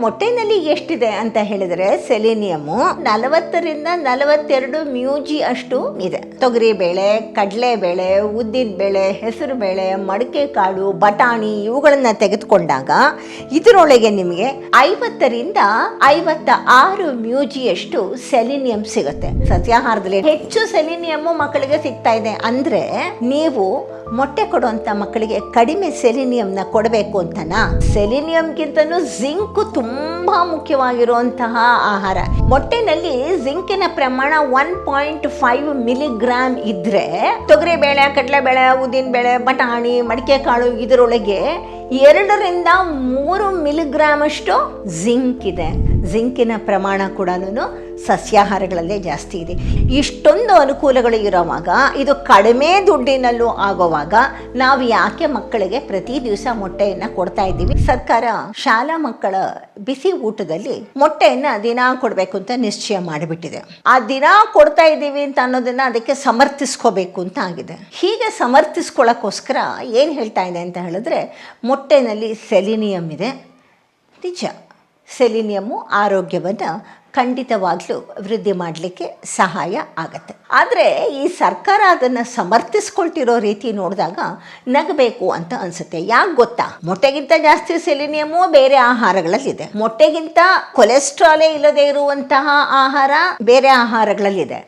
ಮೊಟ್ಟೆನಲ್ಲಿ ಎಷ್ಟಿದೆ ಅಂತ ಹೇಳಿದ್ರೆ ಸೆಲೆನಿಯಮು 40ರಿಂದ 42 ಮ್ಯೂಜಿ ಅಷ್ಟು ಇದೆ. ತೊಗರಿ ಬೇಳೆ, ಕಡಲೆ ಬೇಳೆ, ಉದ್ದಿನ ಬೇಳೆ, ಹೆಸರು ಬೇಳೆ, ಮಡಕೆ ಕಾಳು, ಬಟಾಣಿ ಇವುಗಳನ್ನ ತೆಗೆದುಕೊಂಡಾಗ ಇದರೊಳಗೆ ನಿಮಗೆ 50ರಿಂದ 56 ಮ್ಯೂಜಿಯಷ್ಟು ಸೆಲೆನಿಯಂ ಸಿಗುತ್ತೆ. ಸಸ್ಯಾಹಾರದಲ್ಲಿ ಹೆಚ್ಚು ಸೆಲೆನಿಯಮ್ಮು ಮಕ್ಕಳಿಗೆ ಸಿಗ್ತಾ ಇದೆ ಅಂದ್ರೆ ನೀವು ಮೊಟ್ಟೆ ಕೊಡುವಂತ ಮಕ್ಕಳಿಗೆ ಕಡಿಮೆ ಸೆಲೆನಿಯಂನ ಕೊಡಬೇಕು ಅಂತನಾ? ಸೆಲೆನಿಯಂಗಿಂತನೂ ಜಿಂಕ್ ತುಂಬಾ ಮುಖ್ಯವಾಗಿರುವಂತಹ ಆಹಾರ. ಮೊಟ್ಟೆನಲ್ಲಿ ಜಿಂಕಿನ ಪ್ರಮಾಣ 1.5 ಮಿಲಿಗ್ರಾಮ್ ಇದ್ರೆ ತೊಗರಿ ಬೇಳೆ, ಕಡಲೆ ಬೇಳೆ, ಉದ್ದಿನ ಬೇಳೆ, ಬಟಾಣಿ, ಮಡಿಕೆ ಕಾಳು ಇದರೊಳಗೆ 2ರಿಂದ 3 ಮಿಲಿಗ್ರಾಮ್ ಅಷ್ಟು ಜಿಂಕ್ ಇದೆ. ಜಿಂಕಿನ ಪ್ರಮಾಣ ಕೂಡ ಸಸ್ಯಾಹಾರಗಳಲ್ಲೇ ಜಾಸ್ತಿ ಇದೆ. ಇಷ್ಟೊಂದು ಅನುಕೂಲಗಳು ಇರೋವಾಗ, ಇದು ಕಡಿಮೆ ದುಡ್ಡಿನಲ್ಲೂ ಆಗೋವಾಗ ನಾವು ಯಾಕೆ ಮಕ್ಕಳಿಗೆ ಪ್ರತಿ ದಿವಸ ಮೊಟ್ಟೆಯನ್ನು ಕೊಡ್ತಾ ಇದ್ದೀವಿ? ಸರ್ಕಾರ ಶಾಲಾ ಮಕ್ಕಳ ಬಿಸಿ ಊಟದಲ್ಲಿ ಮೊಟ್ಟೆಯನ್ನು ದಿನ ಕೊಡಬೇಕು ಅಂತ ನಿಶ್ಚಯ ಮಾಡಿಬಿಟ್ಟಿದೆ. ಆ ದಿನ ಕೊಡ್ತಾ ಇದ್ದೀವಿ ಅಂತ ಅನ್ನೋದನ್ನ ಅದಕ್ಕೆ ಸಮರ್ಥಿಸ್ಕೋಬೇಕು ಅಂತ ಆಗಿದೆ. ಹೀಗೆ ಸಮರ್ಥಿಸ್ಕೊಳ್ಳೋಕ್ಕೋಸ್ಕರ ಏನು ಹೇಳ್ತಾ ಇದೆ ಅಂತ ಹೇಳಿದ್ರೆ, ಮೊಟ್ಟೆನಲ್ಲಿ ಸೆಲೆನಿಯಂ ಇದೆ. ನಿಜ, ಸೆಲೆನಿಯಮ್ಮು ಆರೋಗ್ಯವನ್ನು ಖಂಡಿತವಾಗ್ಲೂ ವೃದ್ಧಿ ಮಾಡಲಿಕ್ಕೆ ಸಹಾಯ ಆಗತ್ತೆ. ಆದರೆ ಈ ಸರ್ಕಾರ ಅದನ್ನು ಸಮರ್ಥಿಸ್ಕೊಳ್ತಿರೋ ರೀತಿ ನೋಡಿದಾಗ ನಗಬೇಕು ಅಂತ ಅನಿಸುತ್ತೆ. ಯಾಕೆ ಗೊತ್ತಾ? ಮೊಟ್ಟೆಗಿಂತ ಜಾಸ್ತಿ ಸೆಲೆನಿಯಮ್ಮು ಬೇರೆ ಆಹಾರಗಳಲ್ಲಿದೆ. ಮೊಟ್ಟೆಗಿಂತ ಕೊಲೆಸ್ಟ್ರಾಲೇ ಇಲ್ಲದೆ ಇರುವಂತಹ ಆಹಾರ ಬೇರೆ ಆಹಾರಗಳಲ್ಲಿದೆ.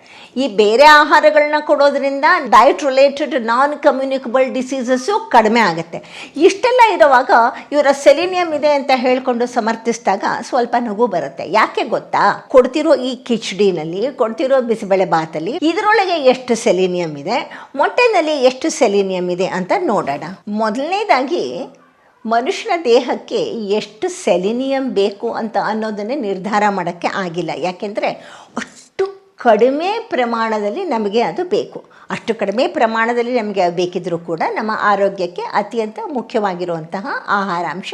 ಈ ಬೇರೆ ಆಹಾರಗಳನ್ನ ಕೊಡೋದ್ರಿಂದ ಡಯಟ್ ರಿಲೇಟೆಡ್ ನಾನ್ ಕಮ್ಯುನಿಕಬಲ್ ಡಿಸೀಸಸ್ಸು ಕಡಿಮೆ ಆಗುತ್ತೆ. ಇಷ್ಟೆಲ್ಲ ಇರುವಾಗ ಇವರ ಸೆಲೆನಿಯಂ ಇದೆ ಅಂತ ಹೇಳ್ಕೊಂಡು ಸಮರ್ಥಿಸಿದಾಗ ಸ್ವಲ್ಪ ನಗು ಬರುತ್ತೆ. ಯಾಕೆ ಗೊತ್ತಾ? ಕೊಡ್ತಿರೋ ಈ ಕಿಚಡಿನಲ್ಲಿ, ಕೊಡ್ತಿರೋ ಬಿಸಿಬೇಳೆ ಬಾತಲ್ಲಿ ಇದರೊಳಗೆ ಎಷ್ಟು ಸೆಲೆನಿಯಂ ಇದೆ, ಮೊಟ್ಟೆನಲ್ಲಿ ಎಷ್ಟು ಸೆಲೆನಿಯಂ ಇದೆ ಅಂತ ನೋಡೋಣ. ಮೊದಲನೇದಾಗಿ ಮನುಷ್ಯನ ದೇಹಕ್ಕೆ ಎಷ್ಟು ಸೆಲೆನಿಯಂ ಬೇಕು ಅಂತ ಅನ್ನೋದನ್ನೇ ನಿರ್ಧಾರ ಮಾಡೋಕ್ಕೆ ಆಗಿಲ್ಲ. ಯಾಕೆಂದರೆ ಅಷ್ಟು ಕಡಿಮೆ ಪ್ರಮಾಣದಲ್ಲಿ ನಮಗೆ ಅದು ಬೇಕು. ಅಷ್ಟು ಕಡಿಮೆ ಪ್ರಮಾಣದಲ್ಲಿ ನಮಗೆ ಬೇಕಿದ್ರೂ ಕೂಡ ನಮ್ಮ ಆರೋಗ್ಯಕ್ಕೆ ಅತ್ಯಂತ ಮುಖ್ಯವಾಗಿರುವಂತಹ ಆಹಾರಾಂಶ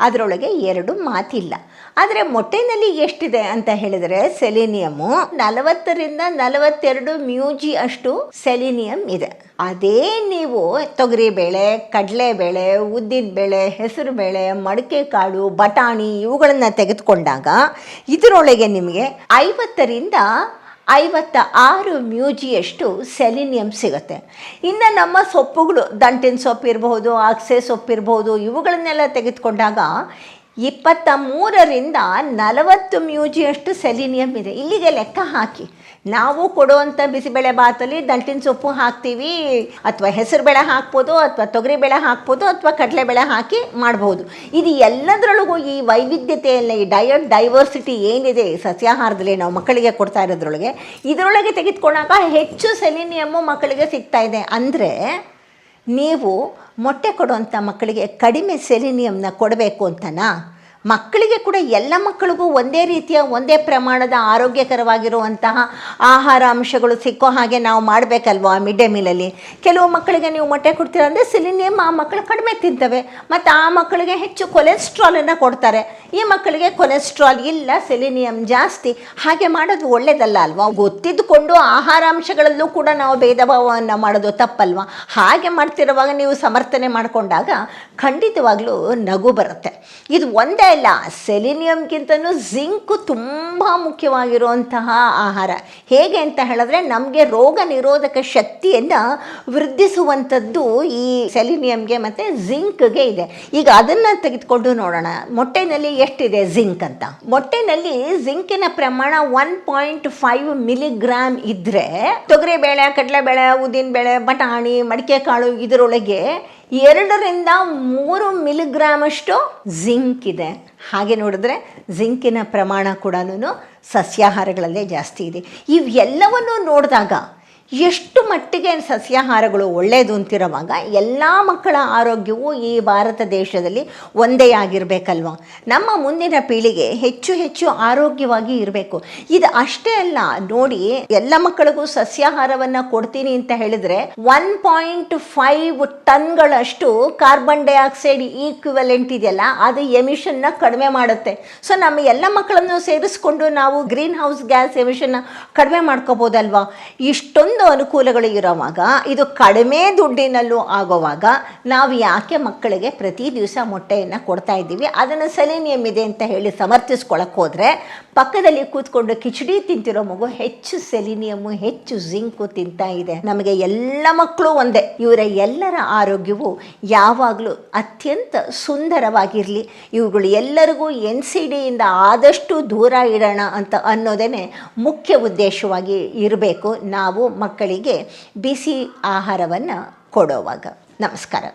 ಅದರೊಳಗೆ ಎರಡು ಮಾತಿಲ್ಲ. ಆದರೆ ಮೊಟ್ಟೆನಲ್ಲಿ ಎಷ್ಟಿದೆ ಅಂತ ಹೇಳಿದರೆ ಸೆಲೆನಿಯಮ್ಮು 40ರಿಂದ 42 ಮ್ಯೂಜಿ ಅಷ್ಟು ಸೆಲೆನಿಯಂ ಇದೆ. ಅದೇ ನೀವು ತೊಗರಿ ಬೇಳೆ, ಕಡಲೆ ಬೇಳೆ, ಉದ್ದಿನ ಬೇಳೆ, ಹೆಸರು ಬೇಳೆ, ಮಡಕೆ ಕಾಳು, ಬಟಾಣಿ ಇವುಗಳನ್ನು ತೆಗೆದುಕೊಂಡಾಗ ಇದರೊಳಗೆ ನಿಮಗೆ 50ರಿಂದ 56 ಮ್ಯೂಜಿಯಷ್ಟು ಸೆಲೆನಿಯಂ ಸಿಗುತ್ತೆ. ಇನ್ನು ನಮ್ಮ ಸೊಪ್ಪುಗಳು, ದಂಟಿನ ಸೊಪ್ಪು ಇರಬಹುದು, ಅಗಸೆ ಸೊಪ್ಪು ಇರಬಹುದು, ಇವುಗಳನ್ನೆಲ್ಲ ತೆಗೆದುಕೊಂಡಾಗ 23ರಿಂದ 40 ಮ್ಯೂಜಿಯಷ್ಟು ಸೆಲೆನಿಯಂ ಇದೆ. ಇಲ್ಲಿಗೆ ಲೆಕ್ಕ ಹಾಕಿ. ನಾವು ಕೊಡುವಂಥ ಬಿಸಿಬೇಳೆ ಬಾತಲ್ಲಿ ದಂಟಿನ ಸೊಪ್ಪು ಹಾಕ್ತೀವಿ, ಅಥವಾ ಹೆಸರು ಬೇಳೆ ಹಾಕ್ಬೋದು, ಅಥವಾ ತೊಗರಿ ಬೇಳೆ ಹಾಕ್ಬೋದು, ಅಥವಾ ಕಡಲೆ ಬೇಳೆ ಹಾಕಿ ಮಾಡ್ಬೋದು. ಇದು ಎಲ್ಲದರೊಳಗೂ ಈ ವೈವಿಧ್ಯತೆಯಲ್ಲ, ಈ ಡಯಟ್ ಡೈವರ್ಸಿಟಿ ಏನಿದೆ ಸಸ್ಯಾಹಾರದಲ್ಲಿ ನಾವು ಮಕ್ಕಳಿಗೆ ಕೊಡ್ತಾ ಇರೋದ್ರೊಳಗೆ, ಇದರೊಳಗೆ ತೆಗೆದುಕೊಂಡಾಗ ಹೆಚ್ಚು ಸೆಲೆನಿಯಮ್ಮು ಮಕ್ಕಳಿಗೆ ಸಿಗ್ತಾ ಇದೆ. ಅಂದರೆ ನೀವು ಮೊಟ್ಟೆ ಕೊಡುವಂಥ ಮಕ್ಕಳಿಗೆ ಕಡಿಮೆ ಸೆಲೆನಿಯಂನ ಕೊಡಬೇಕು ಅಂತನಾ? ಮಕ್ಕಳಿಗೆ ಕೂಡ ಎಲ್ಲ ಮಕ್ಕಳಿಗೂ ಒಂದೇ ರೀತಿಯ, ಒಂದೇ ಪ್ರಮಾಣದ ಆರೋಗ್ಯಕರವಾಗಿರುವಂತಹ ಆಹಾರ ಅಂಶಗಳು ಸಿಕ್ಕೋ ಹಾಗೆ ನಾವು ಮಾಡಬೇಕಲ್ವಾ? ಮಿಡ್ ಡೇ ಮೀಲಲ್ಲಿ ಕೆಲವು ಮಕ್ಕಳಿಗೆ ನೀವು ಮೊಟ್ಟೆ ಕೊಡ್ತೀರ ಅಂದರೆ ಸೆಲೆನಿಯಂ ಆ ಮಕ್ಕಳು ಕಡಿಮೆ ತಿಂತವೆ, ಮತ್ತು ಆ ಮಕ್ಕಳಿಗೆ ಹೆಚ್ಚು ಕೊಲೆಸ್ಟ್ರಾಲನ್ನು ಕೊಡ್ತಾರೆ. ಈ ಮಕ್ಕಳಿಗೆ ಕೊಲೆಸ್ಟ್ರಾಲ್ ಇಲ್ಲ, ಸೆಲೆನಿಯಂ ಜಾಸ್ತಿ. ಹಾಗೆ ಮಾಡೋದು ಒಳ್ಳೆಯದಲ್ಲ ಅಲ್ವಾ? ಗೊತ್ತಿದ್ದುಕೊಂಡು ಆಹಾರಾಂಶಗಳಲ್ಲೂ ಕೂಡ ನಾವು ಭೇದ ಭಾವವನ್ನು ಮಾಡೋದು ತಪ್ಪಲ್ವಾ? ಹಾಗೆ ಮಾಡ್ತಿರುವಾಗ ನೀವು ಸಮರ್ಥನೆ ಮಾಡಿಕೊಂಡಾಗ ಖಂಡಿತವಾಗ್ಲೂ ನಗು ಬರುತ್ತೆ. ಇದು ಒಂದೇ ಇಲ್ಲ, ಸೆಲೆನಿಯಂಗಿಂತನೂ ಜಿಂಕ್ ತುಂಬ ಮುಖ್ಯವಾಗಿರುವಂತಹ ಆಹಾರ. ಹೇಗೆ ಅಂತ ಹೇಳಿದ್ರೆ ನಮಗೆ ರೋಗ ನಿರೋಧಕ ಶಕ್ತಿಯನ್ನು ವೃದ್ಧಿಸುವಂಥದ್ದು ಈ ಸೆಲೆನಿಯಂಗೆ ಮತ್ತು ಜಿಂಕ್ಗೆ ಇದೆ. ಈಗ ಅದನ್ನು ತೆಗೆದುಕೊಂಡು ನೋಡೋಣ, ಮೊಟ್ಟೆನಲ್ಲಿ ಎಷ್ಟಿದೆ ಜಿಂಕ್ ಅಂತ. ಮೊಟ್ಟೆನಲ್ಲಿ ಜಿಂಕಿನ ಪ್ರಮಾಣ 1.5 ಮಿಲಿಗ್ರಾಮ್ ಇದ್ದರೆ ತೊಗರಿ ಬೇಳೆ, ಕಡಲೆ ಬೇಳೆ, ಉದ್ದಿನ ಬೇಳೆ, ಬಟಾಣಿ, ಮಡಿಕೆ ಕಾಳು ಇದರೊಳಗೆ 2ರಿಂದ 3 ಮಿಲಿಗ್ರಾಮ್ ಅಷ್ಟು ಜಿಂಕ್ ಇದೆ. ಹಾಗೆ ನೋಡಿದ್ರೆ ಜಿಂಕಿನ ಪ್ರಮಾಣ ಕೂಡ ಸಸ್ಯಾಹಾರಗಳಲ್ಲೇ ಜಾಸ್ತಿ ಇದೆ. ಇವೆಲ್ಲವನ್ನು ನೋಡಿದಾಗ ಎಷ್ಟು ಮಟ್ಟಿಗೆ ಸಸ್ಯಾಹಾರಗಳು ಒಳ್ಳೆಯದು ಅಂತಿರುವಾಗ ಎಲ್ಲ ಮಕ್ಕಳ ಆರೋಗ್ಯವು ಈ ಭಾರತ ದೇಶದಲ್ಲಿ ಒಂದೇ ಆಗಿರಬೇಕಲ್ವ? ನಮ್ಮ ಮುಂದಿನ ಪೀಳಿಗೆ ಹೆಚ್ಚು ಹೆಚ್ಚು ಆರೋಗ್ಯವಾಗಿ ಇರಬೇಕು. ಇದು ಅಷ್ಟೇ ಅಲ್ಲ ನೋಡಿ, ಎಲ್ಲ ಮಕ್ಕಳಿಗೂ ಸಸ್ಯಾಹಾರವನ್ನು ಕೊಡ್ತೀನಿ ಅಂತ ಹೇಳಿದರೆ 1.5 ಟನ್ಗಳಷ್ಟು ಕಾರ್ಬನ್ ಡೈಆಕ್ಸೈಡ್ ಈಕ್ವಿವೆಲೆಂಟ್ ಇದೆಯಲ್ಲ, ಅದು ಎಮಿಷನ್ನ ಕಡಿಮೆ ಮಾಡುತ್ತೆ. ಸೊ ನಮ್ಮ ಎಲ್ಲ ಮಕ್ಕಳನ್ನು ಸೇರಿಸ್ಕೊಂಡು ನಾವು ಗ್ರೀನ್ ಹೌಸ್ ಗ್ಯಾಸ್ ಎಮಿಷನ್ನ ಕಡಿಮೆ ಮಾಡ್ಕೋಬೋದಲ್ವಾ? ಇಷ್ಟೊಂದು ಇಷ್ಟೊಂದು ಅನುಕೂಲಗಳು ಇರೋವಾಗ, ಇದು ಕಡಿಮೆ ದುಡ್ಡಿನಲ್ಲೂ ಆಗೋವಾಗ ನಾವು ಯಾಕೆ ಮಕ್ಕಳಿಗೆ ಪ್ರತಿ ದಿವಸ ಮೊಟ್ಟೆಯನ್ನು ಕೊಡ್ತಾ ಇದ್ದೀವಿ? ಅದನ್ನು ಸೆಲೆನಿಯಮ್ ಇದೆ ಅಂತ ಹೇಳಿ ಸಮರ್ಥಿಸ್ಕೊಳಕ್ಕೆ ಹೋದರೆ ಪಕ್ಕದಲ್ಲಿ ಕೂತ್ಕೊಂಡು ಕಿಚಡಿ ತಿಂತಿರೋ ಮಗು ಹೆಚ್ಚು ಸೆಲಿನಿಯಮ್ಮು, ಹೆಚ್ಚು ಜಿಂಕು ತಿಂತಾ ಇದೆ. ನಮಗೆ ಎಲ್ಲ ಮಕ್ಕಳು ಒಂದೇ, ಇವರ ಎಲ್ಲರ ಆರೋಗ್ಯವು ಯಾವಾಗಲೂ ಅತ್ಯಂತ ಸುಂದರವಾಗಿರಲಿ, ಇವುಗಳು ಎಲ್ಲರಿಗೂ NCDಯಿಂದ ಆದಷ್ಟು ದೂರ ಇಡೋಣ ಅಂತ ಅನ್ನೋದೇ ಮುಖ್ಯ ಉದ್ದೇಶವಾಗಿ ಇರಬೇಕು ನಾವು ಮಕ್ಕಳಿಗೆ ಬಿಸಿ ಆಹಾರವನ್ನು ಕೊಡೋವಾಗ. ನಮಸ್ಕಾರ.